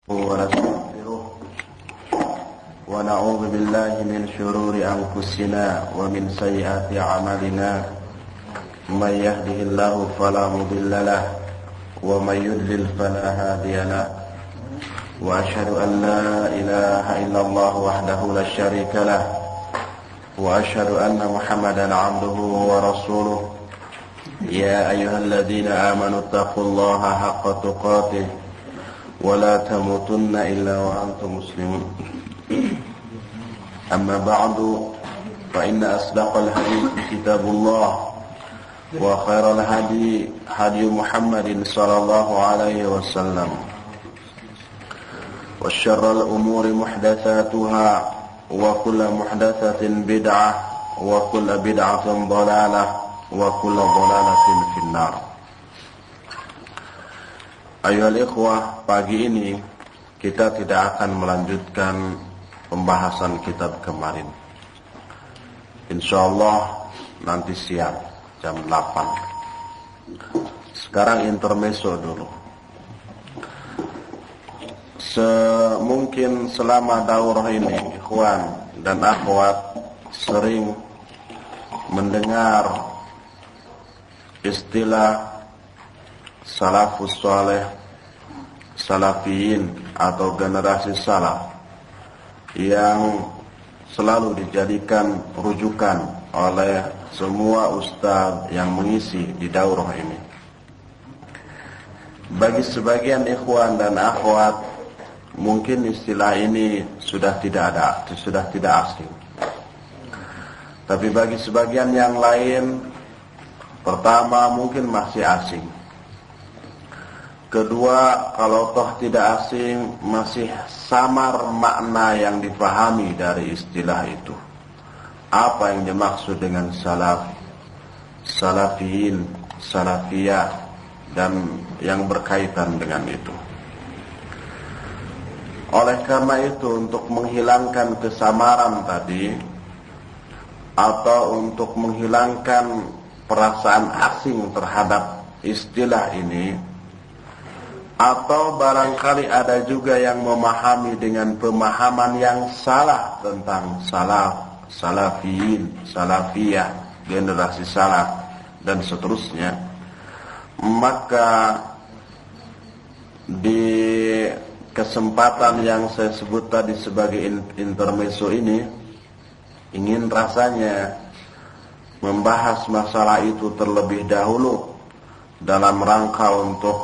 ونستغفره ونعوذ بالله من شرور أنفسنا ومن سيئات أعمالنا من يهده الله فلا مضل له ومن يضلل فلا هادي له وأشهد أن لا إله إلا الله وحده لا شريك له وأشهد أن محمدا عبده ورسوله يا أيها الذين آمنوا اتقوا الله حق تقاته ولا تموتن إلا وأنتم مسلمون أما بعد فإن أصدق الحديث كتاب الله وخير الهدي هدي محمد صلى الله عليه وسلم وشر الأمور محدثاتها وكل محدثة بدعة وكل بدعة ضلالة وكل ضلالة في النار. Ayuhal ikhwah, pagi ini kita tidak akan melanjutkan pembahasan kitab kemarin. Insyaallah nanti siang jam 8. Sekarang intermezzo dulu. Mungkin selama daurah ini ikhwan dan akhwat sering mendengar istilah salafus saleh, salafiyin atau generasi salaf yang selalu dijadikan rujukan oleh semua ustaz yang mengisi di daurah ini. Bagi sebagian ikhwan dan akhwat mungkin istilah ini sudah tidak asing. Tapi bagi sebagian yang lain, pertama mungkin masih asing. Kedua, kalau toh tidak asing, masih samar makna yang dipahami dari istilah itu. Apa yang dimaksud dengan salaf, salafiyin, salafiyah, dan yang berkaitan dengan itu. Oleh karena itu, untuk menghilangkan kesamaran tadi, atau untuk menghilangkan perasaan asing terhadap istilah ini, atau barangkali ada juga yang memahami dengan pemahaman yang salah tentang salaf, salafiyin, salafiyah, generasi salaf, dan seterusnya. Maka di kesempatan yang saya sebut tadi sebagai intermezzo ini, ingin rasanya membahas masalah itu terlebih dahulu dalam rangka untuk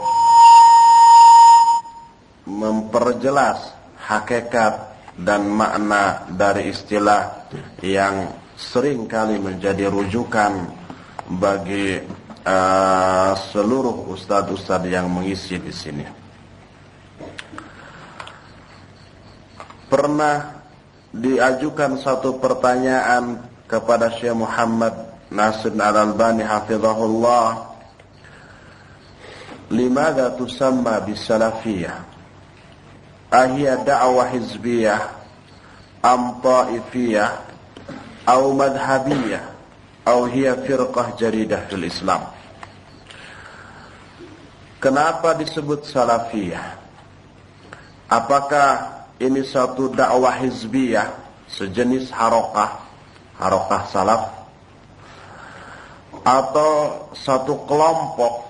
memperjelas hakikat dan makna dari istilah yang sering kali menjadi rujukan bagi seluruh ustadz-ustadz yang mengisi di sini. Pernah diajukan satu pertanyaan kepada Syekh Muhammad Nasir Al-Albani hafizahullah, limadha tusamma bisalafiyah? Ahiyya da'wah hizbiyah am ta'ifiyah atau madhabiyah atau hiya firqah jadidah fil Islam? Kenapa disebut salafiyah? Apakah ini satu dakwah hizbiyah, sejenis harokah salaf, atau satu kelompok,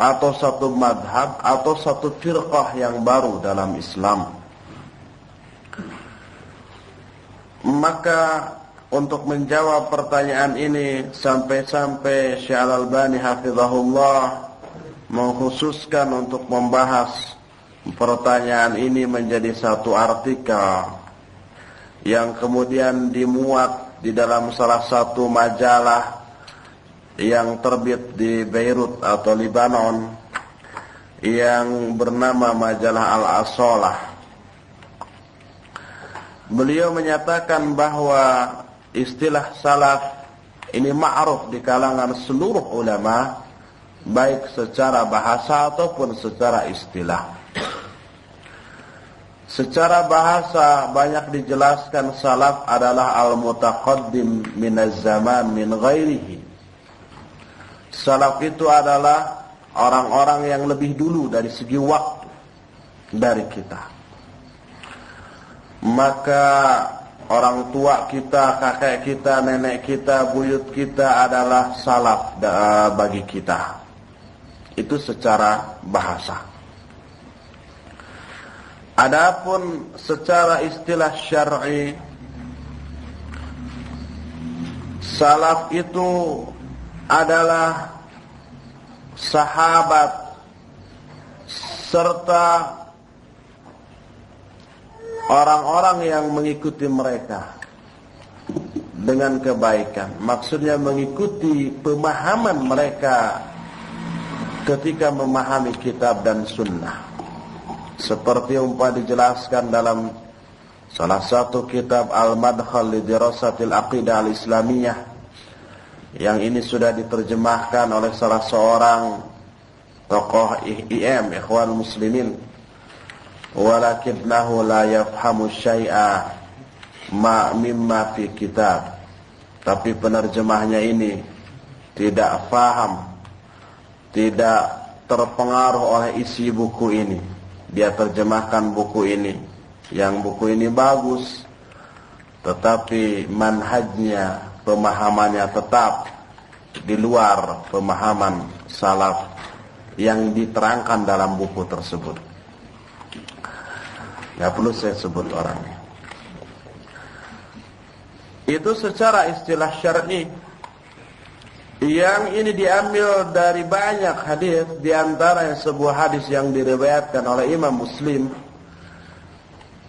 atau satu madhab, atau satu firqah yang baru dalam Islam? Maka untuk menjawab pertanyaan ini, sampai-sampai Syekh Al-Albani hafizahullah mengkhususkan untuk membahas pertanyaan ini menjadi satu artikel yang kemudian dimuat di dalam salah satu majalah yang terbit di Beirut atau Libanon yang bernama majalah Al-Asalah. Beliau menyatakan bahwa istilah salaf ini ma'ruf di kalangan seluruh ulama, baik secara bahasa ataupun secara istilah. Secara bahasa banyak dijelaskan salaf adalah al-mutaqaddim minaz zaman min ghairihi. Salaf itu adalah orang-orang yang lebih dulu dari segi waktu dari kita. maka orang tua kita, kakek kita, nenek kita, buyut kita adalah salaf bagi kita. Itu secara bahasa. Adapun secara istilah syar'i, salaf itu adalah sahabat serta orang-orang yang mengikuti mereka dengan kebaikan. Maksudnya mengikuti pemahaman mereka ketika memahami kitab dan sunnah. Seperti umpama dijelaskan dalam salah satu kitab Al-Madkhal li Dirasatil Aqidah Al-Islamiyah, yang ini sudah diterjemahkan oleh salah seorang tokoh IM, Ikhwan Muslimin, walakinnahu la yafhamu syai'a mimma fi kitab. Tapi penerjemahnya ini tidak faham, tidak terpengaruh oleh isi buku ini. Dia terjemahkan buku ini, yang buku ini bagus, tetapi manhajnya, pemahamannya tetap di luar pemahaman salaf yang diterangkan dalam buku tersebut. Nggak perlu saya sebut orangnya. Itu secara istilah syar'i. Yang ini diambil dari banyak hadis, di antaranya sebuah hadis yang diriwayatkan oleh Imam Muslim.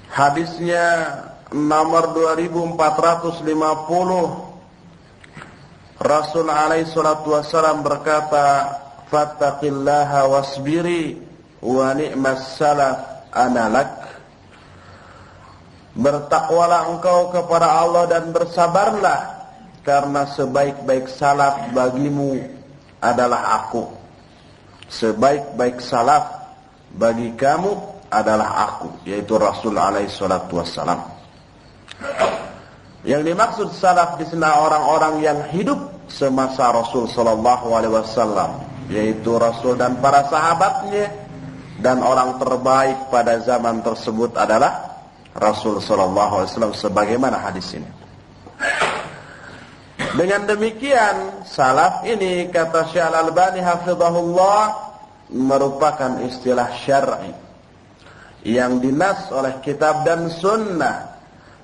Hadisnya nomor 2450. Rasul alaihi salatu wassalam berkata, "Fattaqillaha wasbiri wa ni'mas salaf analak." Bertakwalah engkau kepada Allah dan bersabarlah, karena sebaik-baik salaf bagimu adalah aku. Sebaik-baik salaf bagi kamu adalah aku, yaitu Rasul alaihi salatu wassalam. Yang dimaksud salaf di sini orang-orang yang hidup semasa Rasul sallallahu alaihi wasallam, yaitu Rasul dan para sahabatnya, dan orang terbaik pada zaman tersebut adalah Rasul sallallahu alaihi wasallam, sebagaimana hadis ini. Dengan demikian, salaf ini, kata Syekh Al-Albani hafizahullah, merupakan istilah syar'i yang dinas oleh kitab dan sunnah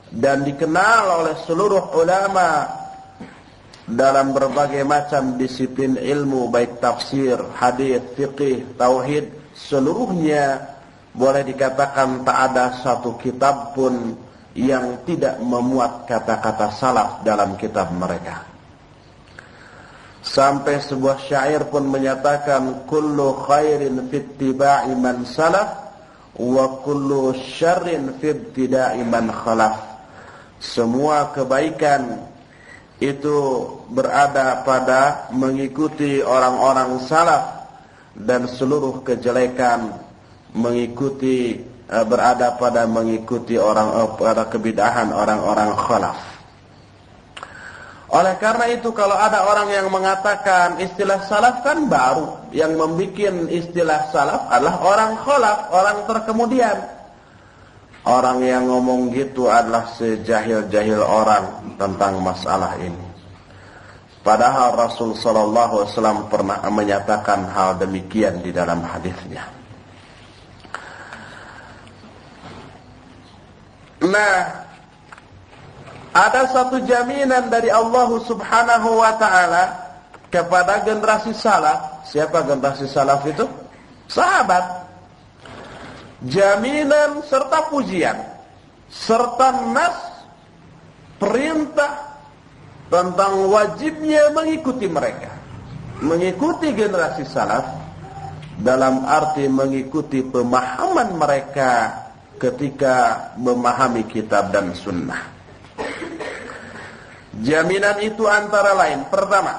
dan dikenal oleh seluruh ulama dalam berbagai macam disiplin ilmu, baik tafsir, hadis, fiqih, tauhid, seluruhnya boleh dikatakan tak ada satu kitab pun yang tidak memuat kata-kata salaf dalam kitab mereka. Sampai sebuah syair pun menyatakan, kullu khairin fi ittiba'i man salaf wa kullu syarrin fi ibtida'i man khalaf. Semua kebaikan itu berada pada mengikuti orang-orang salaf, dan seluruh kejelekan berada pada mengikuti pada kebidahan orang-orang khalaf. Oleh karena itu, kalau ada orang yang mengatakan istilah salaf kan baru, yang membuat istilah salaf adalah orang khalaf, orang terkemudian. Orang yang ngomong gitu adalah sejahil-jahil orang tentang masalah ini. Padahal Rasul sallallahu alaihi wasallam pernah menyatakan hal demikian di dalam hadisnya. Nah, ada satu jaminan dari Allah Subhanahu wa ta'ala kepada generasi salaf. Siapa generasi salaf itu? Sahabat. Jaminan serta pujian, serta nas perintah tentang wajibnya mengikuti mereka. Mengikuti generasi salaf dalam arti mengikuti pemahaman mereka ketika memahami kitab dan sunnah. Jaminan itu antara lain, pertama,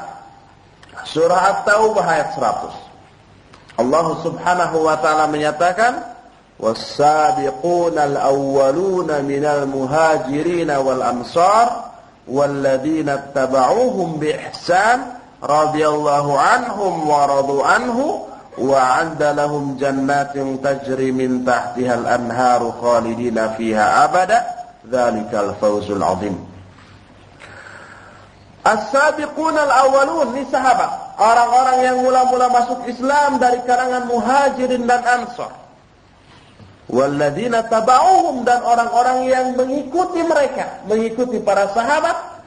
surah At-Taubah ayat 100. Allah Subhanahu wa ta'ala menyatakan, was-sabiqunal awwaluna minal muhajirin wal ansar walladzina ittaba'uuhum bi ihsan radhiyallahu anhum wa radu anhu wa 'adda lahum jannatin tajri min tahtiha al-anharu khalidina fiha abada dzalikal fawzul 'adzim. As-sabiquna al-awwalun, ni sahabat, orang-orang yang mula-mula masuk Islam dari kalangan muhajirin dan ansar. Walladzina taba'uhum, dan orang-orang yang mengikuti mereka, mengikuti para sahabat.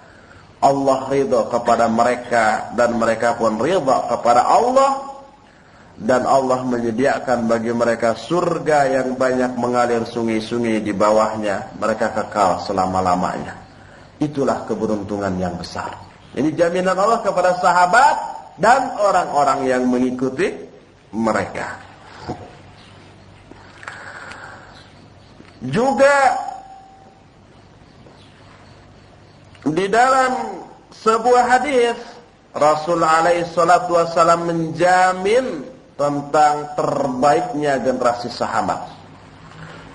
Allah ridha kepada mereka dan mereka pun ridha kepada Allah, dan Allah menyediakan bagi mereka surga yang banyak mengalir sungai-sungai di bawahnya, mereka kekal selama-lamanya. Itulah keberuntungan yang besar. Ini jaminan Allah kepada sahabat dan orang-orang yang mengikuti mereka. Juga di dalam sebuah hadis, Rasul alaihi salatu wasallam menjamin tentang terbaiknya generasi sahabat.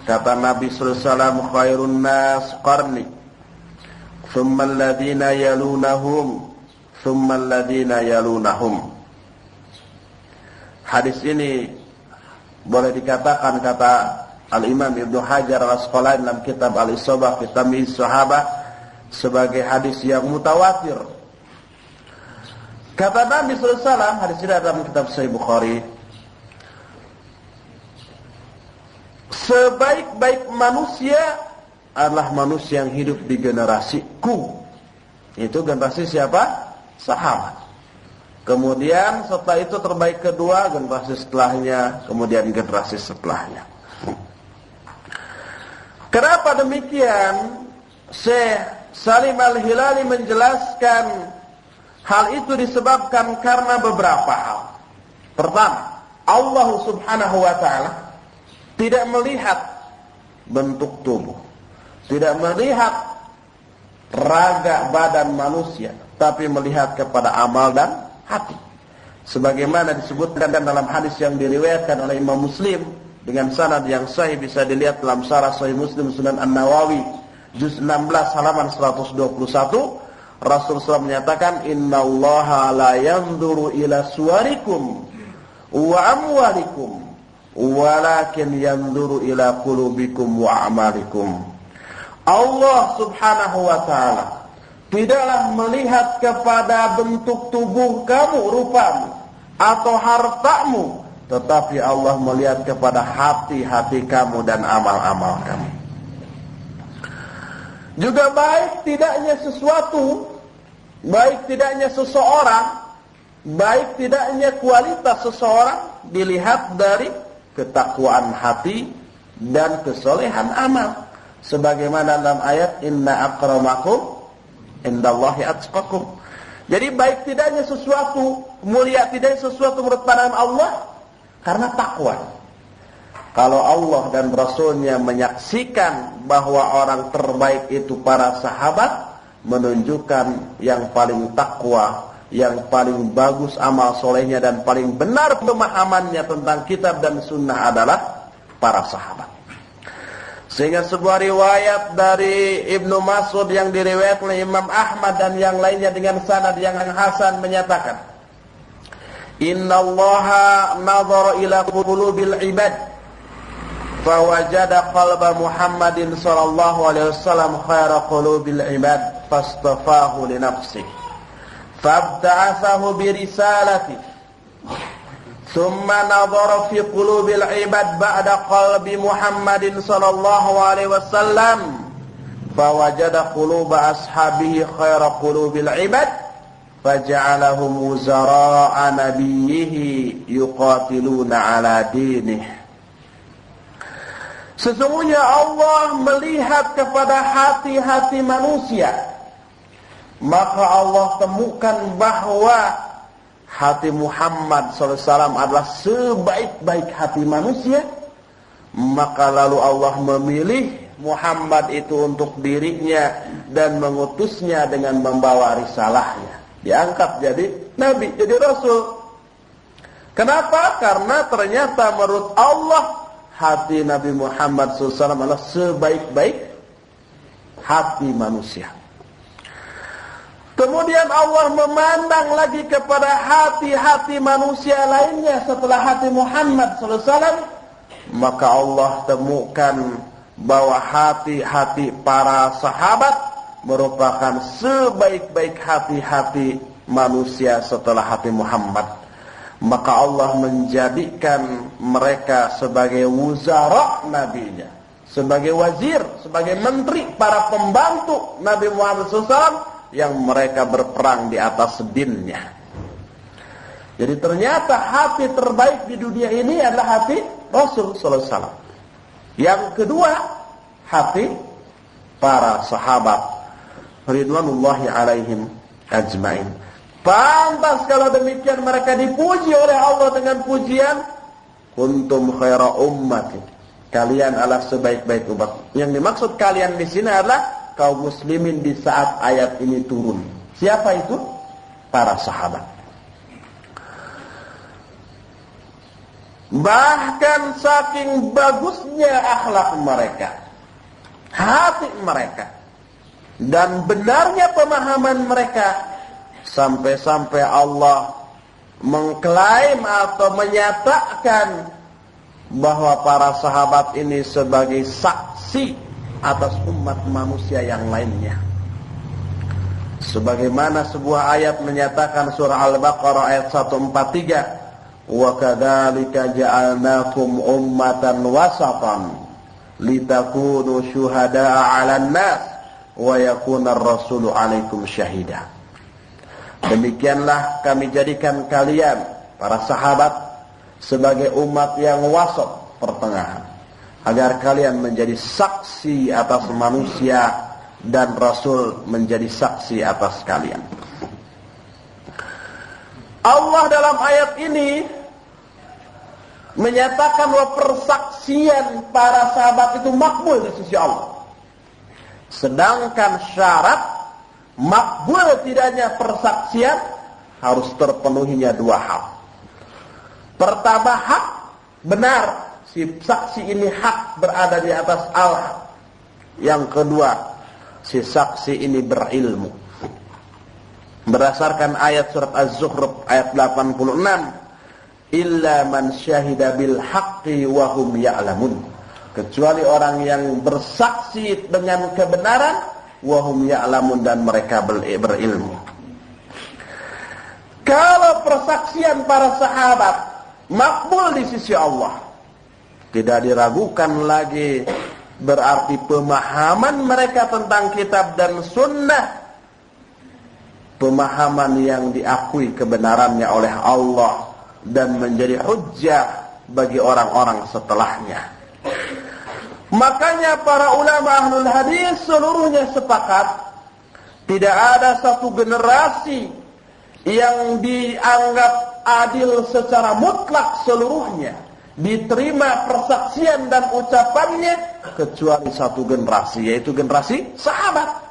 Kata Nabi sallallahu alaihi wasallam, khairun nas qarni, thumma alladhina yalunahum, thumma alladhina yalunahum. Hadis ini boleh dikatakan, kata Al-Imam Ibnu Hajar Al-Asqalani dalam kitab Al-Isabah fi Tamyiz Sahabah, sebagai hadis yang mutawatir. Kata Nabi sallallahu alaihi wasallam, hadis ini dalam kitab Sahih Bukhari, sebaik-baik manusia adalah manusia yang hidup di generasiku. Itu generasi siapa? Sahabat. Kemudian setelah itu terbaik kedua, generasi setelahnya, kemudian generasi setelahnya. Kenapa demikian? Syekh Salim Al-Hilali menjelaskan hal itu disebabkan karena beberapa hal. Pertama, Allah Subhanahu wa ta'ala tidak melihat bentuk tubuh, tidak melihat raga badan manusia, tapi melihat kepada amal dan hati. Sebagaimana disebutkan dalam hadis yang diriwayatkan oleh Imam Muslim dengan sanad yang sahih, bisa dilihat dalam Syarah Sahih Muslim Sunan An-Nawawi juz 16 halaman 121. Rasul SAW menyatakan, innallaha la yanzuru ila suwarikum wa amwalikum walakin yanzuru ila qulubikum wa a'malikum. Allah Subhanahu wa ta'ala tidaklah melihat kepada bentuk tubuh kamu, rupamu, atau hartamu, tetapi Allah melihat kepada hati-hati kamu dan amal-amal kamu. Juga baik tidaknya sesuatu, baik tidaknya seseorang, baik tidaknya kualitas seseorang dilihat dari ketakwaan hati dan kesolehan amal. Sebagaimana dalam ayat, inna akramakum indallahi atqakum. Jadi baik tidaknya sesuatu, mulia tidaknya sesuatu menurut pandangan Allah karena takwa. Kalau Allah dan Rasulnya menyaksikan bahwa orang terbaik itu para sahabat, menunjukkan yang paling takwa, yang paling bagus amal solehnya, dan paling benar pemahamannya tentang kitab dan sunnah adalah para sahabat. Sehingga sebuah riwayat dari Ibnu Mas'ud yang diriwayatkan oleh Imam Ahmad dan yang lainnya dengan sanad yang hasan menyatakan, innallaha nadhara ila qulubil ibad fawajada qalba Muhammadin sallallahu alaihi wasallam khaira qulubil ibad fastafahu li nafsihi fabta'athahu bi risalati thumma nadhara fi qulubil ibad ba'da qalbi Muhammadin sallallahu alaihi wasallam fawajada quluba ashabihi khaira qulubil ibad faja'alahum wuzara'a nabiyhi yuqatiluna ala dinih. Sesungguhnya Allah melihat kepada hati-hati manusia, maka Allah temukan bahwa hati Muhammad SAW adalah sebaik-baik hati manusia. Maka lalu Allah memilih Muhammad itu untuk dirinya dan mengutusnya dengan membawa risalahnya. Diangkat jadi Nabi, jadi Rasul. Kenapa? Karena ternyata menurut Allah hati Nabi Muhammad SAW adalah sebaik-baik hati manusia. Kemudian Allah memandang lagi kepada hati-hati manusia lainnya setelah hati Muhammad SAW. Maka Allah temukan bahwa hati-hati para sahabat merupakan sebaik-baik hati-hati manusia setelah hati Muhammad. Maka Allah menjadikan mereka sebagai wuzara nabinya, sebagai wazir, sebagai menteri, para pembantu Nabi Muhammad SAW yang mereka berperang di atas dinnya. Jadi ternyata hati terbaik di dunia ini adalah hati Rasul sallallahu alaihi wasallam. Yang kedua, hati para sahabat ridwanullahi alaihim ajmain. Pantas kalau demikian mereka dipuji oleh Allah dengan pujian kuntum khaira ummati. Kalian adalah sebaik-baik umat. Yang dimaksud kalian di sini adalah kaum muslimin di saat ayat ini turun. Siapa itu? Para sahabat. Bahkan saking bagusnya akhlak mereka, hati mereka, dan benarnya pemahaman mereka, sampai-sampai Allah mengklaim atau menyatakan bahwa para sahabat ini sebagai saksi atas umat manusia yang lainnya. Sebagaimana sebuah ayat menyatakan, surah Al-Baqarah ayat 143, wa kadzalika ja'alnakum ummatan wasatan litakunu syuhada'a 'alan nas wa yakuna ar-rasulu 'alaikum syahida. Demikianlah kami jadikan kalian para sahabat sebagai umat yang wasat, pertengahan, agar kalian menjadi saksi atas manusia dan Rasul menjadi saksi atas kalian. Allah dalam ayat ini menyatakan bahwa persaksian para sahabat itu makbul di sisi Allah. Sedangkan syarat makbul tidaknya persaksian harus terpenuhinya dua hal. Pertama, hak, benar si saksi ini hak berada di atas Allah. Yang kedua, si saksi ini berilmu. Berdasarkan ayat surat Az-Zukhruf ayat 86, illa man syahida bil haqqi wa hum ya'lamun, kecuali orang yang bersaksi dengan kebenaran, wa hum ya'lamun, dan mereka berilmu. Kalau persaksian para sahabat makbul di sisi Allah, tidak diragukan lagi, berarti pemahaman mereka tentang kitab dan sunnah, pemahaman yang diakui kebenarannya oleh Allah dan menjadi hujjah bagi orang-orang setelahnya. Makanya para ulama ahlul hadis seluruhnya sepakat, tidak ada satu generasi yang dianggap adil secara mutlak seluruhnya, diterima persaksian dan ucapannya, kecuali satu generasi, yaitu generasi sahabat.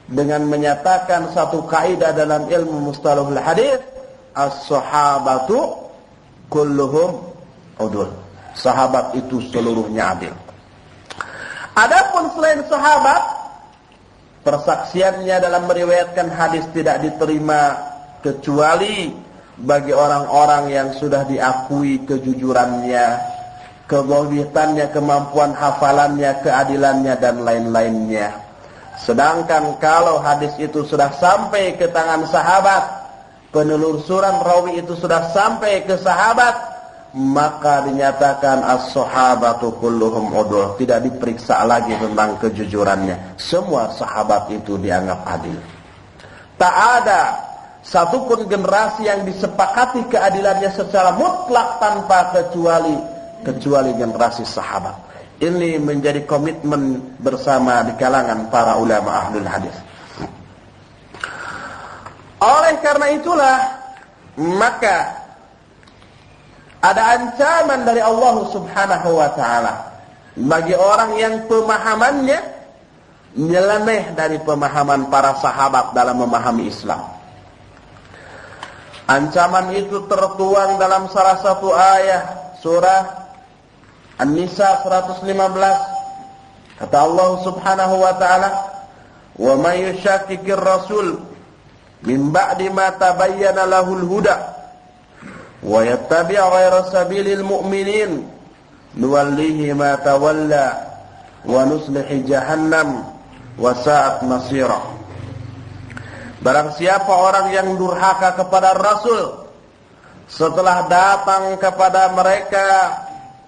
Dengan menyatakan satu kaidah dalam ilmu mustalahul hadis, as-sahabatu kulluhum udul. Sahabat itu seluruhnya adil. Adapun selain sahabat, persaksiannya dalam meriwayatkan hadis tidak diterima kecuali bagi orang-orang yang sudah diakui kejujurannya, kewahbitannya, kemampuan hafalannya, keadilannya, dan lain-lainnya. Sedangkan kalau hadis itu sudah sampai ke tangan sahabat, penelusuran rawi itu sudah sampai ke sahabat, maka dinyatakan as-sahabatu kulluhum udul. Tidak diperiksa lagi tentang kejujurannya. Semua sahabat itu dianggap adil. Tak ada satupun generasi yang disepakati keadilannya secara mutlak tanpa kecuali generasi sahabat. Ini menjadi komitmen bersama di kalangan para ulama ahlul hadis. Oleh karena itulah, maka ada ancaman dari Allah Subhanahu wa ta'ala bagi orang yang pemahamannya nyeleneh dari pemahaman para sahabat dalam memahami Islam. Ancaman itu tertuang dalam salah satu ayat surah An-Nisa 115. Kata Allah Subhanahu wa ta'ala, "Wa may yushakkikir rasul min ba'di ma tabayyana lahul huda wa yattabi' ghayra sabilil mu'minin nuwallihi ma tawalla wa nuslihi jahannam wa sa'at masira. Barang siapa orang yang durhaka kepada Rasul setelah datang kepada mereka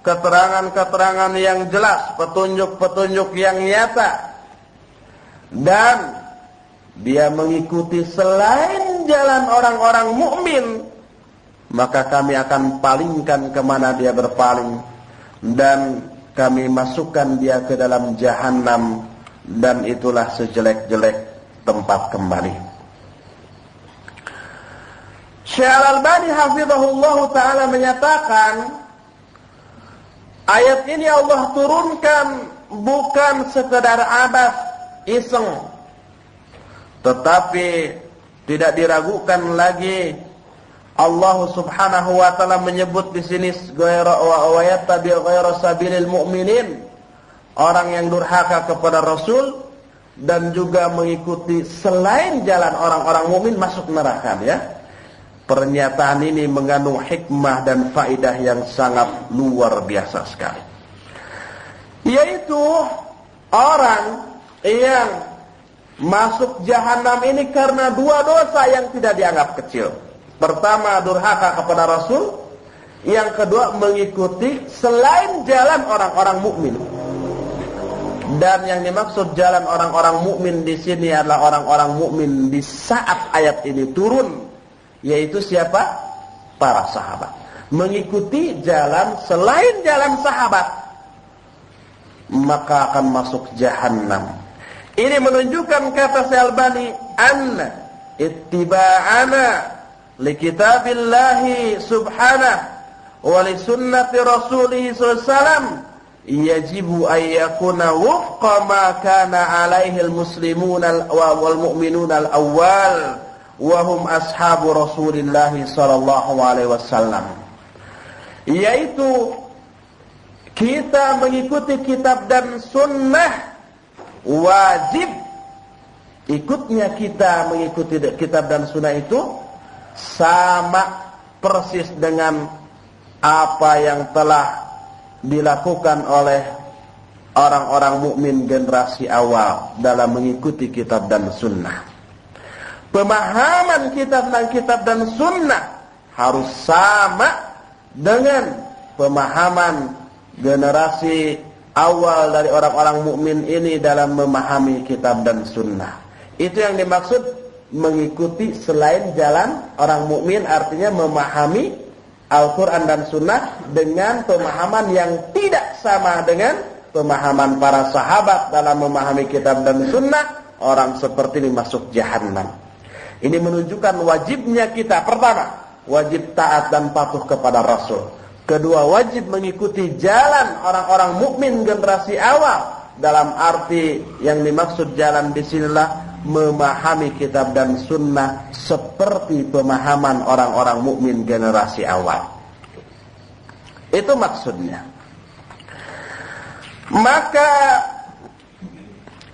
keterangan-keterangan yang jelas, petunjuk-petunjuk yang nyata, dan dia mengikuti selain jalan orang-orang mukmin, maka kami akan palingkan kemana dia berpaling, dan kami masukkan dia ke dalam jahanam, dan itulah sejelek-jelek tempat kembali. Syekh Al-Albani hafizahullah ta'ala menyatakan, ayat ini Allah turunkan bukan sekedar abas, iseng, tetapi tidak diragukan lagi. Allah Subhanahu wa taala menyebut di sini wa yattabi' ghaira sabilil mu'minin, orang yang durhaka kepada Rasul dan juga mengikuti selain jalan orang-orang mukmin masuk neraka, ya. Pernyataan ini mengandung hikmah dan faedah yang sangat luar biasa sekali, yaitu orang yang masuk jahanam ini karena dua dosa yang tidak dianggap kecil. Pertama, durhaka kepada Rasul. Yang kedua, mengikuti selain jalan orang-orang mukmin. Dan yang dimaksud jalan orang-orang mukmin di sini adalah orang-orang mukmin di saat ayat ini turun, yaitu siapa? Para sahabat. Mengikuti jalan selain jalan sahabat, maka akan masuk jahanam. Ini menunjukkan, kata Syekh Albani, anna ittiba'ana li kitabillahi subhanahu wa li sunnati rasulih sallallahu yajibu an yakuna wufqa ma kana alaihi al-muslimuna wal mu'minuna al-awwal wa hum ashabu Rasulillah sallallahu alaihi wasallam, yaitu kita mengikuti kitab dan sunnah. Wajib ikutnya kita mengikuti kitab dan sunnah itu sama persis dengan apa yang telah dilakukan oleh orang-orang mukmin generasi awal dalam mengikuti kitab dan sunnah. Pemahaman kita tentang kitab dan sunnah harus sama dengan pemahaman generasi awal dari orang-orang mukmin ini dalam memahami kitab dan sunnah. Itu yang dimaksud mengikuti selain jalan orang mukmin, artinya memahami Al-Quran dan sunnah dengan pemahaman yang tidak sama dengan pemahaman para sahabat dalam memahami kitab dan sunnah. Orang seperti ini masuk jahanam. Ini menunjukkan wajibnya kita, pertama, wajib taat dan patuh kepada Rasul. Kedua, wajib mengikuti jalan orang-orang mukmin generasi awal. Dalam arti yang dimaksud jalan disinilah memahami kitab dan sunnah seperti pemahaman orang-orang mukmin generasi awal. Itu maksudnya. Maka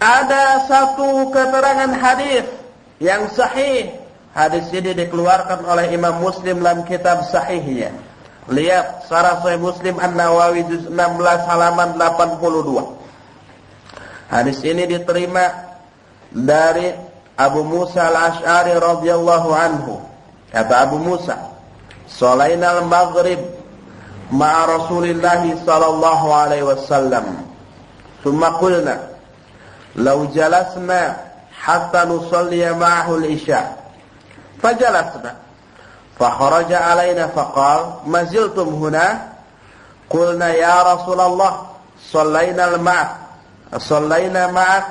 ada satu keterangan hadis yang sahih. Hadis ini dikeluarkan oleh Imam Muslim dalam kitab sahihnya. Lihat Syarah Sahih Muslim An-Nawawi juz 16 halaman 82. Hadis ini diterima dari Abu Musa Al-Asy'ari radhiyallahu anhu. Kata Abu Musa, "Shalainal maghrib ma'a Rasulillah sallallahu alaihi wasallam. Tsumma qulna law jalasna hatta nusalli ma'ahu al-isya." Fajalasna. فخرج علينا فقال ما زلتم هنا قلنا يا رسول الله صلينا معك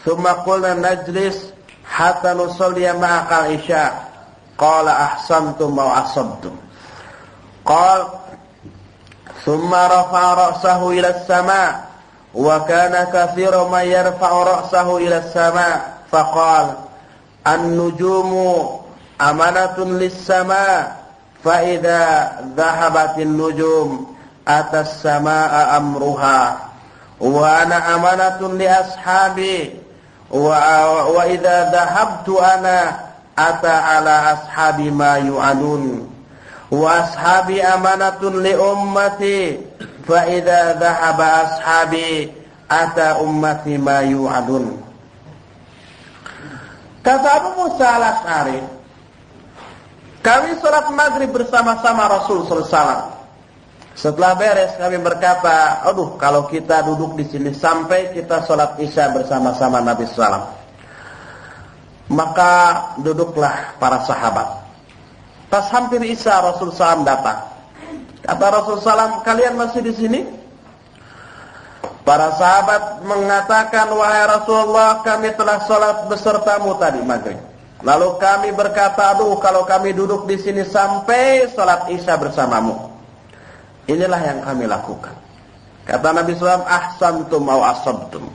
ثم قلنا نجلس حتى نصلي معك العشاء قال أحسنتم أو أصبتم قال ثم رفع رأسه إلى السماء وكان كثير من يرفع رأسه إلى السماء فقال النجوم أمانة للسماء فإذا ذهبت النجوم أتى السماء أمرها وأنا أمانة لأصحابي وإذا ذهبت أنا أتى على أصحابي ما يعنون وأصحابي أمانة لأمتي فإذا ذهب أصحابي ata ummati ma yu'adun. Kata Abu Musa al-Asy'ari, kami salat maghrib bersama-sama Rasul sallallahu alaihi wasallam. Setelah beres kami berkata, aduh kalau kita duduk di sini sampai kita salat Isya bersama-sama Nabi sallallahu alaihi wasallam. Maka duduklah para sahabat. Pas hampir Isya Rasul SAW datang. Kata Rasul SAW, kalian masih di sini? Para sahabat mengatakan, wahai Rasulullah, kami telah sholat besertamu tadi maghrib. Lalu kami berkata, aduh kalau kami duduk di sini sampai sholat Isya bersamamu. Inilah yang kami lakukan. Kata Nabi SAW, ahsantum au asabtum.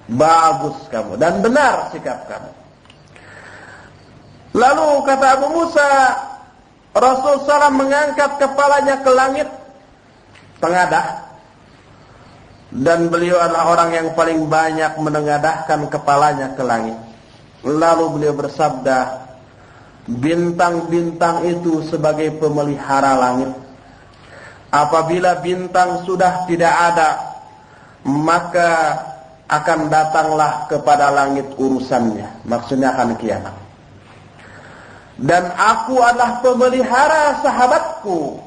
Bagus kamu dan benar sikap kamu. Lalu kata Abu Musa, Rasul SAW mengangkat kepalanya ke langit tengadah. Dan beliau adalah orang yang paling banyak menengadahkan kepalanya ke langit. Lalu beliau bersabda, bintang-bintang itu sebagai pemelihara langit. Apabila bintang sudah tidak ada, maka akan datanglah kepada langit urusannya. Maksudnya akan kiamat. Dan aku adalah pemelihara sahabatku.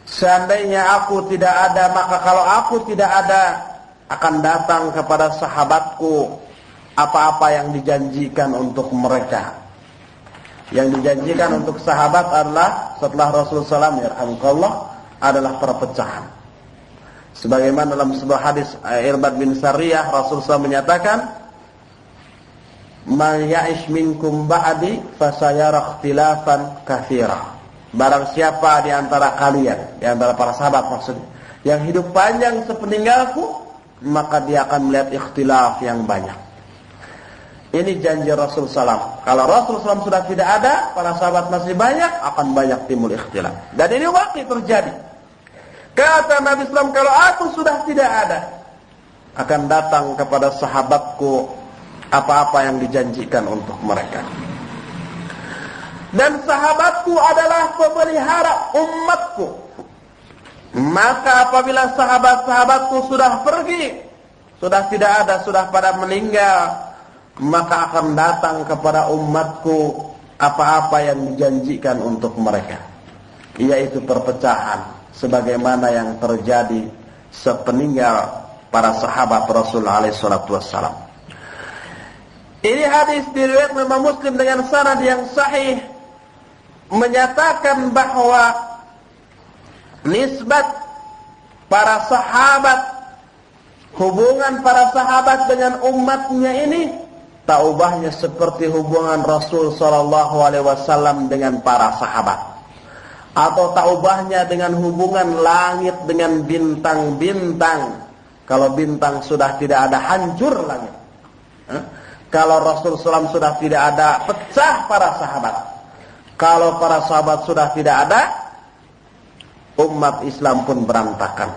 Seandainya aku tidak ada, maka kalau aku tidak ada, akan datang kepada sahabatku apa-apa yang dijanjikan untuk mereka. Yang dijanjikan untuk sahabat adalah setelah Rasulullah SAW, yarhamukallah, adalah perpecahan. Sebagaimana dalam sebuah hadis Irbad bin Sariyah, Rasulullah SAW menyatakan, man ya'ish minkum ba'di fasayara ikhtilafan katsira. Barang siapa di antara kalian, di antara para sahabat maksudnya, yang hidup panjang sepeninggalku, maka dia akan melihat ikhtilaf yang banyak. Ini janji Rasul SAW. Kalau Rasul SAW sudah tidak ada, para sahabat masih banyak, akan banyak timbul ikhtilaf. Dan ini waktu terjadi. Kata Nabi SAW, kalau aku sudah tidak ada, akan datang kepada sahabatku apa-apa yang dijanjikan untuk mereka. Dan sahabatku adalah pemelihara umatku. Maka apabila sahabat-sahabatku sudah pergi, sudah tidak ada, sudah pada meninggal, maka akan datang kepada umatku apa-apa yang dijanjikan untuk mereka, yaitu perpecahan, sebagaimana yang terjadi sepeninggal para sahabat Rasulullah SAW. Ini hadis diriwayatkan Imam Muslim dengan sanad yang sahih, menyatakan bahwa nisbat para sahabat, hubungan para sahabat dengan umatnya ini tak ubahnya seperti hubungan Rasul SAW dengan para sahabat, atau tak ubahnya dengan hubungan langit dengan bintang-bintang. Kalau bintang sudah tidak ada, hancur langit. Kalau Rasul SAW sudah tidak ada, pecah para sahabat. Kalau para sahabat sudah tidak ada, umat Islam pun berantakan.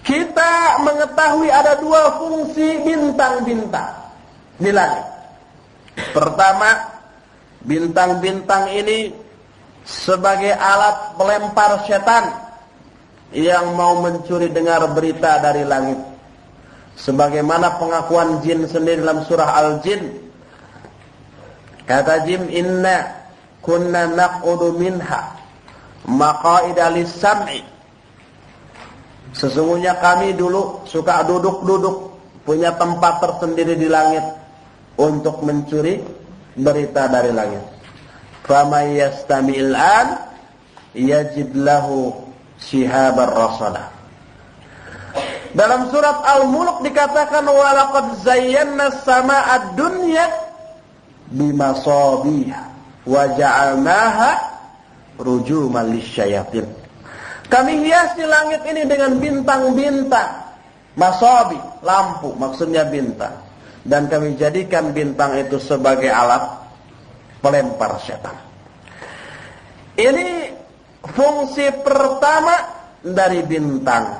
Kita mengetahui ada dua fungsi bintang-bintang di langit. Pertama, bintang-bintang ini sebagai alat pelempar setan yang mau mencuri dengar berita dari langit. Sebagaimana pengakuan jin sendiri dalam surah Al-Jin. Kata jin, inna kunna naq'udu minha maqa'ida lis-sam'i. Sesungguhnya kami dulu suka duduk-duduk, punya tempat tersendiri di langit untuk mencuri berita dari langit. Faman yastami'il an yajid lahu shihabar rasada. Dalam surat Al-Mulk dikatakan, walaqad zayyana as-samaa'a ad-dunya bimasabiha wa ja'alnaha rujuman lisyayatin. Kami hiasi langit ini dengan bintang-bintang. Masabi, lampu, maksudnya bintang. Dan kami jadikan bintang itu sebagai alat pelempar setan. Ini fungsi pertama dari bintang,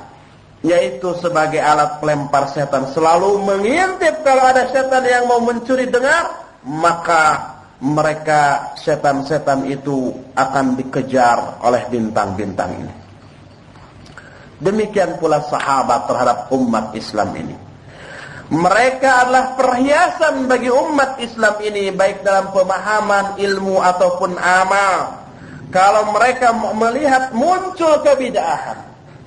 yaitu sebagai alat pelempar setan. Selalu mengintip kalau ada setan yang mau mencuri dengar, maka mereka setan-setan itu akan dikejar oleh bintang-bintang ini. Demikian pula sahabat terhadap umat Islam ini. Mereka adalah perhiasan bagi umat Islam ini, baik dalam pemahaman, ilmu ataupun amal. Kalau mereka melihat muncul kebid'ahan,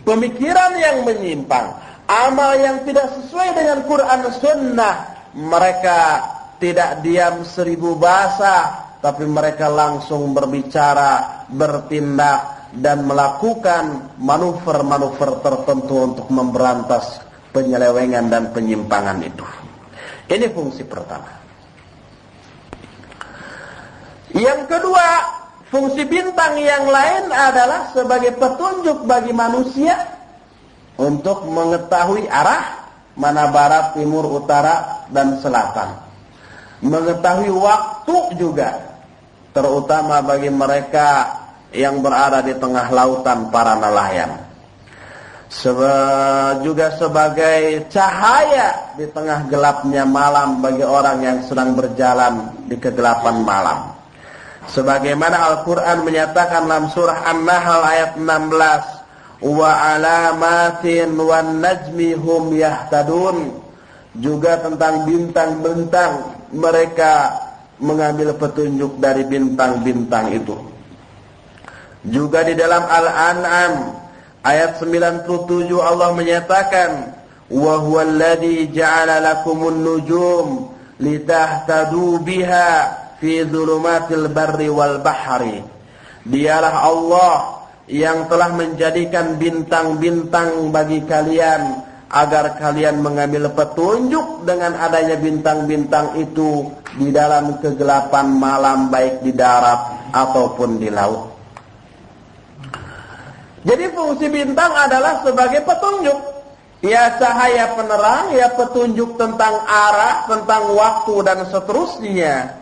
pemikiran yang menyimpang, amal yang tidak sesuai dengan Quran Sunnah, mereka tidak diam 1000 bahasa, tapi mereka langsung berbicara, bertindak, dan melakukan manuver-manuver tertentu untuk memberantas penyelewengan dan penyimpangan itu. Ini fungsi pertama. Yang kedua, fungsi bintang yang lain adalah sebagai petunjuk bagi manusia untuk mengetahui arah mana barat, timur, utara, dan selatan. Mengetahui waktu juga, terutama bagi mereka yang berada di tengah lautan para nelayan. Juga sebagai cahaya di tengah gelapnya malam bagi orang yang sedang berjalan di kegelapan malam. Sebagaimana Al-Quran menyatakan dalam surah An-Nahl ayat 16, wa alamatin wan najmi hum yahtadun. Juga tentang bintang-bintang, mereka mengambil petunjuk dari bintang-bintang itu. Juga di dalam Al-An'am ayat 97 Allah menyatakan, wa huwal ladzi ja'ala lakumun nujum litahtadu biha fi dhulumatil barri wal bahri. Dialah Allah yang telah menjadikan bintang-bintang bagi kalian agar kalian mengambil petunjuk dengan adanya bintang-bintang itu di dalam kegelapan malam, baik di darat ataupun di laut. Jadi fungsi bintang adalah sebagai petunjuk. Ya cahaya penerang, ya petunjuk tentang arah, tentang waktu, dan seterusnya.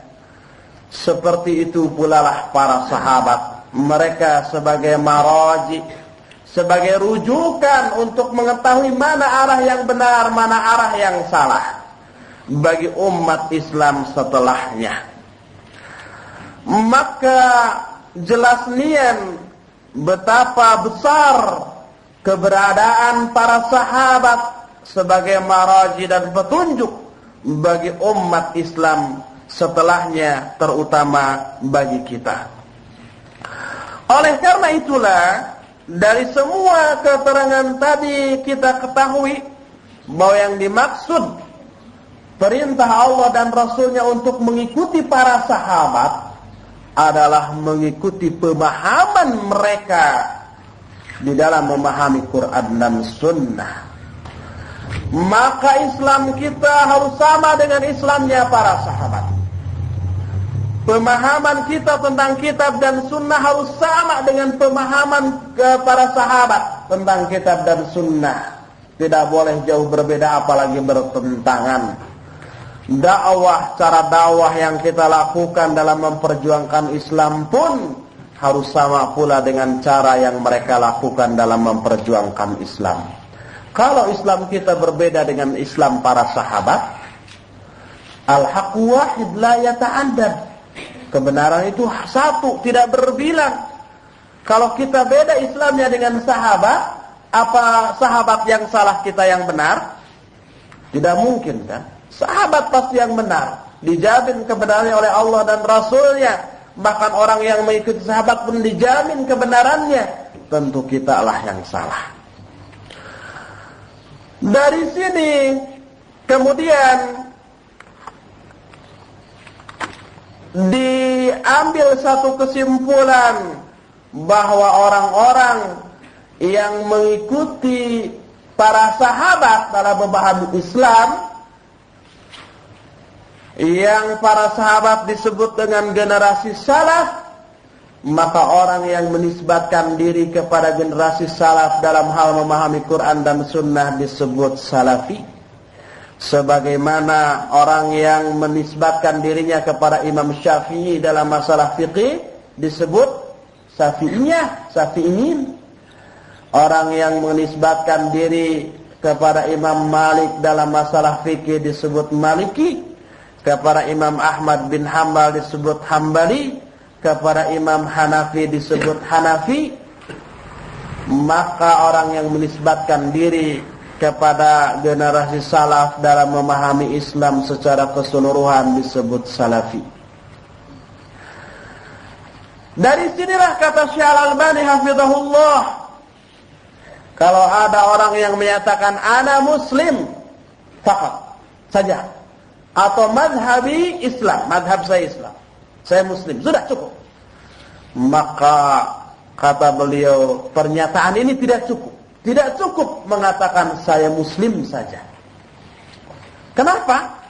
Seperti itu pula lah para sahabat. Mereka sebagai maraji, sebagai rujukan untuk mengetahui mana arah yang benar, mana arah yang salah bagi umat Islam setelahnya. Maka jelas nian betapa besar keberadaan para sahabat sebagai maraji dan petunjuk bagi umat Islam setelahnya, terutama bagi kita. Oleh karena itulah, dari semua keterangan tadi kita ketahui bahwa yang dimaksud perintah Allah dan Rasulnya untuk mengikuti para sahabat adalah mengikuti pemahaman mereka di dalam memahami Quran dan Sunnah. Maka Islam kita harus sama dengan Islamnya para sahabat. Pemahaman kita tentang kitab dan sunnah harus sama dengan pemahaman para sahabat tentang kitab dan sunnah. Tidak boleh jauh berbeda, apalagi bertentangan. Dakwah, cara dakwah yang kita lakukan dalam memperjuangkan Islam pun harus sama pula dengan cara yang mereka lakukan dalam memperjuangkan Islam. Kalau Islam kita berbeda dengan Islam para sahabat, al-haqq wahid la yata'addad. Kebenaran itu satu, tidak berbilang. Kalau kita beda Islamnya dengan sahabat, apa sahabat yang salah, kita yang benar? Tidak mungkin kan? Sahabat pasti yang benar, dijamin kebenarannya oleh Allah dan Rasulnya. Bahkan orang yang mengikuti sahabat pun dijamin kebenarannya. Tentu kita lah yang salah. Dari sini kemudian diambil satu kesimpulan bahwa orang-orang yang mengikuti para sahabat dalam memahami Islam, yang para sahabat disebut dengan generasi salaf, maka orang yang menisbatkan diri kepada generasi salaf dalam hal memahami Quran dan Sunnah disebut salafi. Sebagaimana orang yang menisbatkan dirinya kepada Imam Syafi'i dalam masalah fiqih disebut Syafi'iyyin. Orang yang menisbatkan diri kepada Imam Malik dalam masalah fikih disebut Maliki. Kepada Imam Ahmad bin Hanbal disebut Hambali. Kepada Imam Hanafi disebut Hanafi. maka orang yang menisbatkan diri kepada generasi salaf dalam memahami Islam secara keseluruhan disebut salafi. Dari sinilah kata Syekh Al-Albani hafizahullah, kalau ada orang yang menyatakan ana muslim faqat saja, atau madhabi Islam, madhab saya Islam, saya muslim, sudah cukup, maka kata beliau pernyataan ini tidak cukup. Tidak cukup mengatakan saya muslim saja. Kenapa?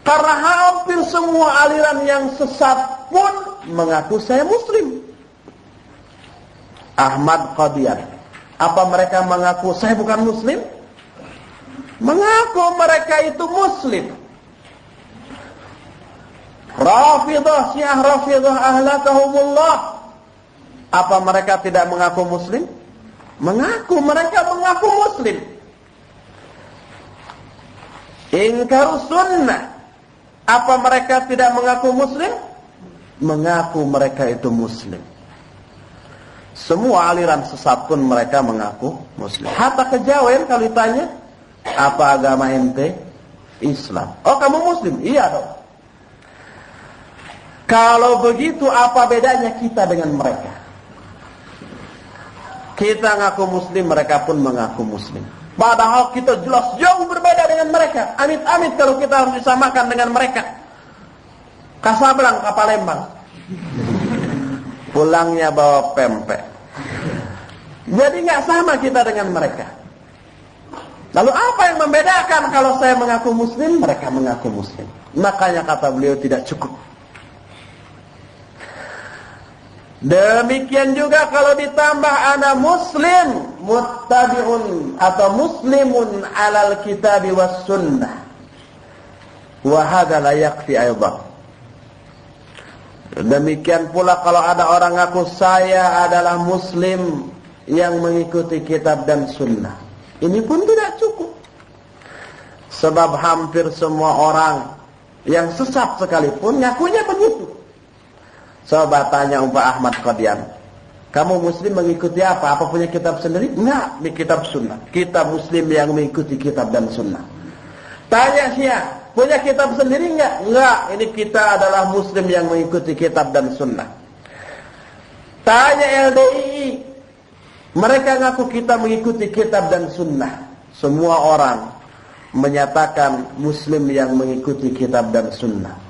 Karena hampir semua aliran yang sesat pun mengaku saya muslim. Ahmad Qadian, apa mereka mengaku saya bukan muslim? Mengaku mereka itu muslim. Rafidah, Syiah Rafidah ahlakahumullah, apa mereka tidak mengaku muslim? Mengaku, mereka mengaku muslim. Ingkar sunnah, apa mereka tidak mengaku muslim? Mengaku mereka itu muslim. Semua aliran sesat pun mereka mengaku muslim. Hatta kejawen kalau ditanya, apa agama ente? Islam. Oh, kamu muslim? Iya dong. Kalau begitu apa bedanya kita dengan mereka? Kita ngaku muslim, mereka pun mengaku muslim. Padahal kita jelas jauh berbeda dengan mereka. Amit-amit kalau kita harus disamakan dengan mereka. Kasablang, Palembang. Pulangnya bawa pempek. Jadi nggak sama kita dengan mereka. Lalu apa yang membedakan kalau saya mengaku muslim, mereka mengaku muslim? Makanya kata beliau tidak cukup. Demikian juga kalau ditambah ana muslim muttabi'un atau muslimun alal kitabi was sunnah, wa hadza la yakfi aidan. Demikian pula kalau ada orang ngaku saya adalah muslim yang mengikuti kitab dan sunnah, ini pun tidak cukup. Sebab hampir semua orang yang sesat sekalipun ngakunya begitu. Coba tanya Pak Ahmad Qadian, kamu muslim mengikuti apa? Apa punya kitab sendiri? Enggak, di kitab sunnah. Kita muslim yang mengikuti kitab dan sunnah. Tanya Syiah, punya kitab sendiri enggak? Enggak, ini kita adalah muslim yang mengikuti kitab dan sunnah. Tanya LDII, mereka ngaku kita mengikuti kitab dan sunnah. Semua orang menyatakan muslim yang mengikuti kitab dan sunnah.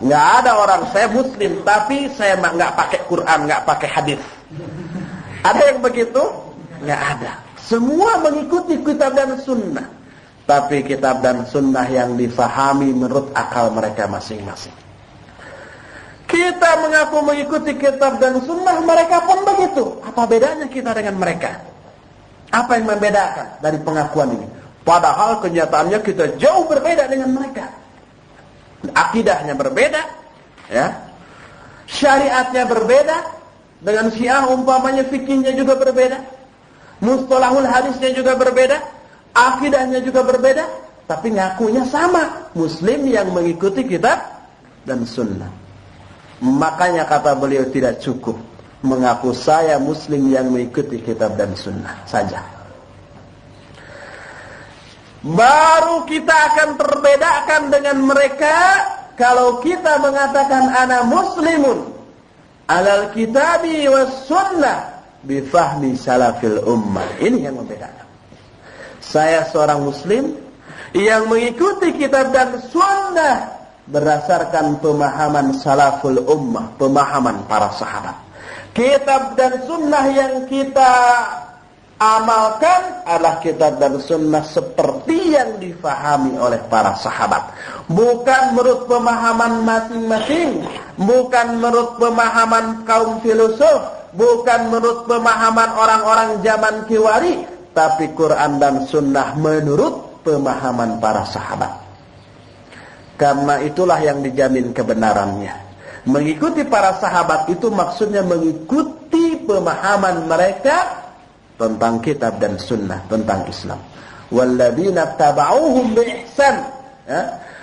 Nggak ada orang saya muslim tapi saya nggak pakai Quran, nggak pakai hadis. Ada yang begitu? Nggak ada. Semua mengikuti kitab dan sunnah, tapi kitab dan sunnah yang difahami menurut akal mereka masing-masing. Kita mengaku mengikuti kitab dan sunnah, mereka pun begitu. Apa bedanya kita dengan mereka? Apa yang membedakan dari pengakuan ini? Padahal kenyataannya kita jauh berbeda dengan mereka. Akidahnya berbeda, ya. Syariatnya berbeda. Dengan Syiah umpamanya fikihnya juga berbeda. Mustalahul hadisnya juga berbeda. Akidahnya juga berbeda. Tapi ngakunya sama, muslim yang mengikuti kitab dan sunnah. Makanya kata beliau tidak cukup mengaku saya muslim yang mengikuti kitab dan sunnah saja. Baru kita akan terbedakan dengan mereka kalau kita mengatakan ana muslimun alal kitabi was sunnah bifahmi salafil ummah. Ini yang membedakan. Saya seorang muslim yang mengikuti kitab dan sunnah berdasarkan pemahaman salaful ummah, pemahaman para sahabat. Kitab dan sunnah yang kita amalkan adalah kitab dan sunnah seperti yang difahami oleh para sahabat. Bukan menurut pemahaman masing-masing, bukan menurut pemahaman kaum filosof, bukan menurut pemahaman orang-orang zaman kiwari, tapi Quran dan sunnah menurut pemahaman para sahabat. Karena itulah yang dijamin kebenarannya. Mengikuti para sahabat itu maksudnya mengikuti pemahaman mereka tentang kitab dan sunnah, tentang Islam. Walladzina tabauhum biihsan,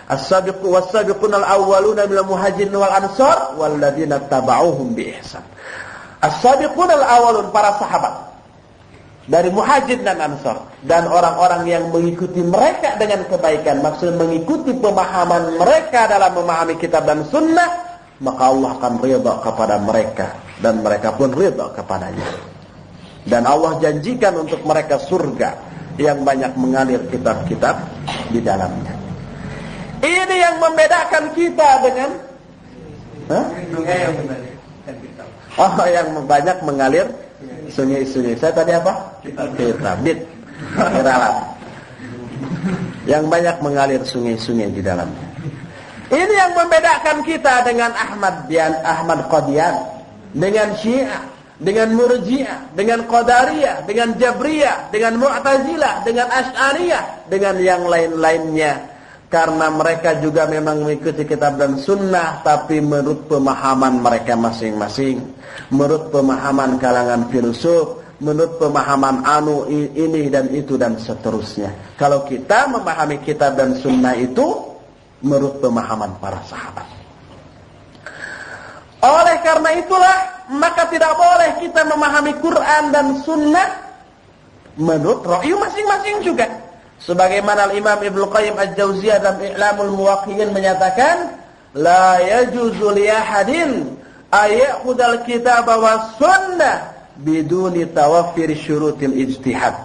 as-sabiqunal awwaluna minal muhajirin wal ansar walladzina tabauhum biihsan. As-sabiqunal awwalun, para sahabat dari Muhajirin dan Ansar dan orang-orang yang mengikuti mereka dengan kebaikan, maksud mengikuti pemahaman mereka dalam memahami kitab dan sunnah, maka Allah akan ridha kepada mereka dan mereka pun ridha kepadanya. Dan Allah janjikan untuk mereka surga yang banyak mengalir kitab-kitab di dalamnya. Ini yang membedakan kita dengan yang banyak mengalir sungai-sungai. Saya tadi apa? Kitab. Ralat. Yang banyak mengalir sungai-sungai di dalamnya. Ini yang membedakan kita dengan Ahmad Qadian, dengan Syiah, dengan Murji'ah, dengan Qadariyah, dengan Jabriyah, dengan Mu'tazilah, dengan Asy'ariyah, dengan yang lain-lainnya. Karena mereka juga memang mengikuti kitab dan sunnah, tapi menurut pemahaman mereka masing-masing, menurut pemahaman kalangan filsuf, menurut pemahaman ini dan itu dan seterusnya. Kalau kita memahami kitab dan sunnah itu menurut pemahaman para sahabat. Oleh karena itulah, maka tidak boleh kita memahami Quran dan sunnah menurut ra'yu masing-masing juga. Sebagaimana Imam Ibnu Qayyim Al-Jauziyah dalam I'lamul Muwaqqi'in menyatakan, la yajuzu li ahadin ayakhudal kitaba was sunnah biduni tawaffir syurutil ijtihad.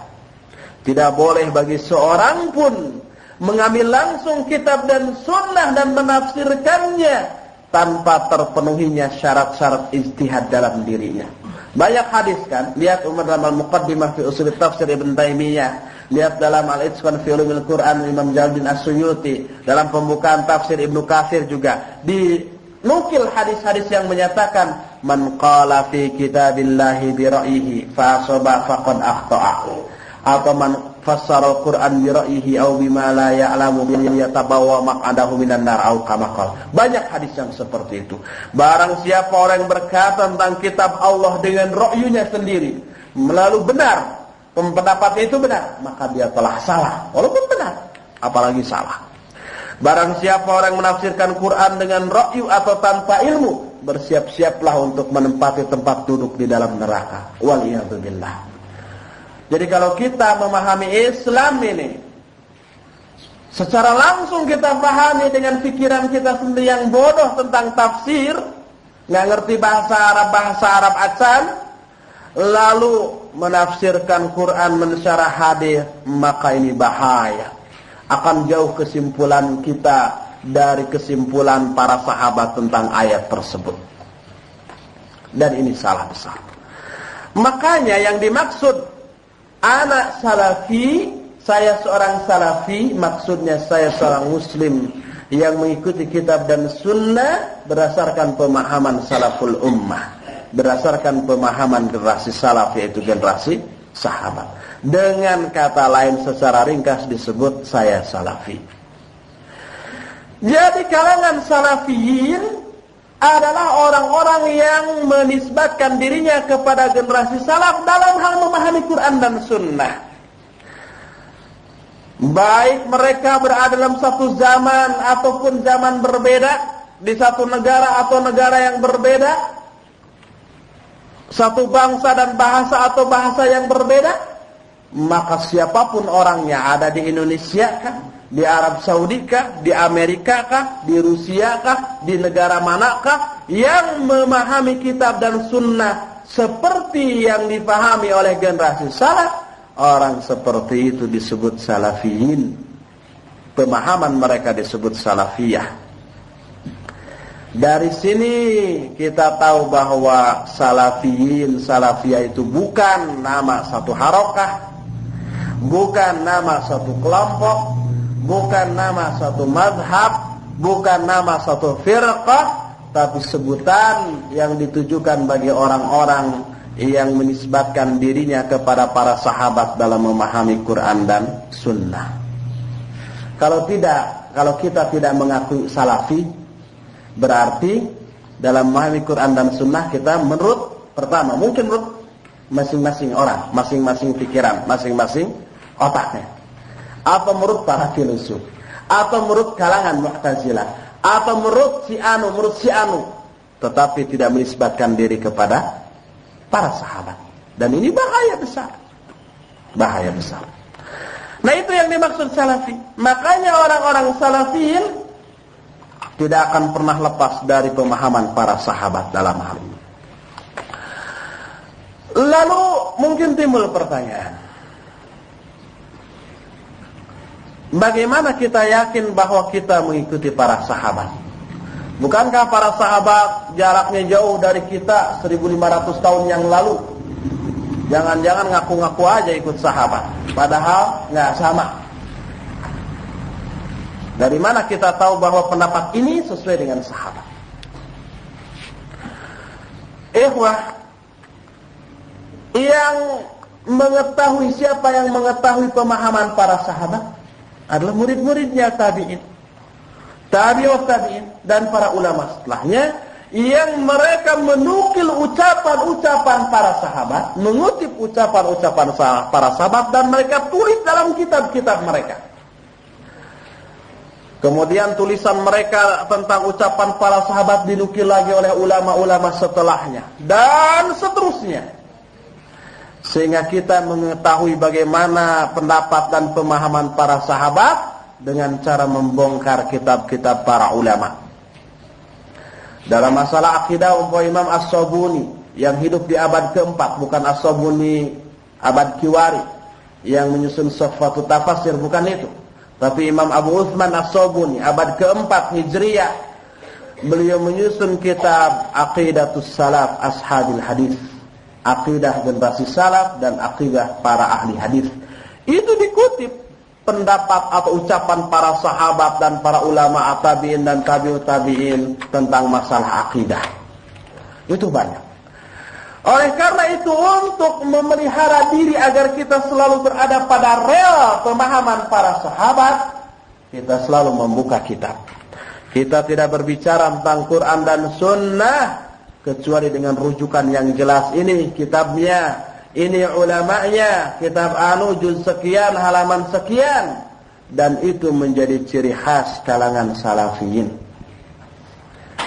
Tidak boleh bagi seorang pun mengambil langsung kitab dan sunnah dan menafsirkannya tanpa terpenuhinya syarat-syarat ijtihad dalam dirinya. Banyak hadis kan, lihat Umar dalam Al-Muqaddimah fi Ushul Tafsir Ibn Taimiyah, lihat dalam Al-Itqan fi Ulumil Quran Imam Jalaluddin As-Suyuti, dalam pembukaan tafsir Ibnu Katsir juga dinukil hadis-hadis yang menyatakan man qala fi kitabillahi bi ra'yihi fa asaba faqad akhta'a, atau man fassara al-Quran bi ra'yihi aw bima la ya'lamu bihi yatabawwa maq'adahu minan nar aw kama qala. Banyak hadis yang seperti itu. Barang siapa orang yang berkata tentang kitab Allah dengan ra'yunya sendiri, lalu benar pendapatnya itu benar, maka dia telah salah, walaupun benar, apalagi salah. Barang siapa orang yang menafsirkan Quran dengan ra'yu atau tanpa ilmu, bersiap-siaplah untuk menempati tempat duduk di dalam neraka. Waliyadzubillah. Jadi kalau kita memahami Islam ini secara langsung, kita pahami dengan pikiran kita sendiri yang bodoh tentang tafsir, nggak ngerti bahasa Arab acan, lalu menafsirkan Quran, mensyarah hadis, maka ini bahaya. Akan jauh kesimpulan kita dari kesimpulan para sahabat tentang ayat tersebut. Dan ini salah besar. Makanya yang dimaksud anak salafi, saya seorang salafi, maksudnya saya seorang muslim yang mengikuti kitab dan sunnah berdasarkan pemahaman salaful ummah, berdasarkan pemahaman generasi salaf, yaitu generasi sahabat. Dengan kata lain secara ringkas disebut saya salafi. Jadi kalangan salafiyin adalah orang-orang yang menisbatkan dirinya kepada generasi salaf dalam hal memahami Quran dan sunnah. Baik mereka berada dalam satu zaman ataupun zaman berbeda, di satu negara atau negara yang berbeda, satu bangsa dan bahasa atau bahasa yang berbeda, maka siapapun orangnya, ada di Indonesia kah, di Arab Saudi kah, di Amerika kah, di Rusia kah, di negara manakah, yang memahami kitab dan sunnah seperti yang dipahami oleh generasi salaf, orang seperti itu disebut salafiyin. Pemahaman mereka disebut salafiyah. Dari sini kita tahu bahwa salafiyin, salafiyah itu bukan nama satu harokah, bukan nama satu kelompok, bukan nama satu madhab, bukan nama satu firqah, tapi sebutan yang ditujukan bagi orang-orang yang menisbatkan dirinya kepada para sahabat dalam memahami Quran dan sunnah. Kalau kita tidak mengakui salafi, berarti dalam memahami Quran dan sunnah kita menurut, pertama mungkin menurut masing-masing orang, masing-masing pikiran, masing-masing otaknya, atau menurut para filsuf, atau menurut kalangan Mu'tazilah, atau menurut si anu, tetapi tidak menisbatkan diri kepada para sahabat. Dan ini bahaya besar. bahaya besar. Nah, itu yang dimaksud salafi. Makanya orang-orang salafiyin tidak akan pernah lepas dari pemahaman para sahabat dalam hal ini. Lalu mungkin timbul pertanyaan, bagaimana kita yakin bahwa kita mengikuti para sahabat? Bukankah para sahabat jaraknya jauh dari kita 1500 tahun yang lalu? Jangan-jangan ngaku-ngaku aja ikut sahabat, padahal nggak sama. Dari mana kita tahu bahwa pendapat ini sesuai dengan sahabat? Ikhwah, yang mengetahui, siapa yang mengetahui pemahaman para sahabat adalah murid-muridnya tabi'in, tabi'ut tabi'in, dan para ulama setelahnya, yang mereka menukil ucapan-ucapan para sahabat, mengutip ucapan-ucapan para sahabat, dan mereka tulis dalam kitab-kitab mereka. Kemudian tulisan mereka tentang ucapan para sahabat dinukil lagi oleh ulama-ulama setelahnya, dan seterusnya. Sehingga kita mengetahui bagaimana pendapat dan pemahaman para sahabat dengan cara membongkar kitab-kitab para ulama. Dalam masalah akidah, Imam As-Sabuni yang hidup di abad keempat, bukan As-Sabuni abad Kiwari yang menyusun Safwatut Tafasir, bukan itu. Tapi Imam Abu Uthman As-Sabuni abad keempat Hijriyah, beliau menyusun kitab Aqidatus Salaf Ashabil Hadis, akidah generasi salaf dan akidah para ahli hadis. Itu dikutip pendapat atau ucapan para sahabat dan para ulama tabi'in dan tabi'ut tabi'in tentang masalah akidah. Itu banyak. Oleh karena itu, untuk memelihara diri agar kita selalu berada pada real pemahaman para sahabat, kita selalu membuka kitab. Kita tidak berbicara tentang Quran dan Sunnah kecuali dengan rujukan yang jelas. Ini kitabnya, ini ulamanya, kitab anu juz sekian, halaman sekian. Dan itu menjadi ciri khas kalangan salafiyin.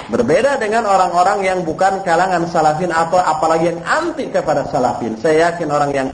Berbeda dengan orang-orang yang bukan kalangan salafin atau apalagi yang anti kepada salafin. Saya yakin orang yang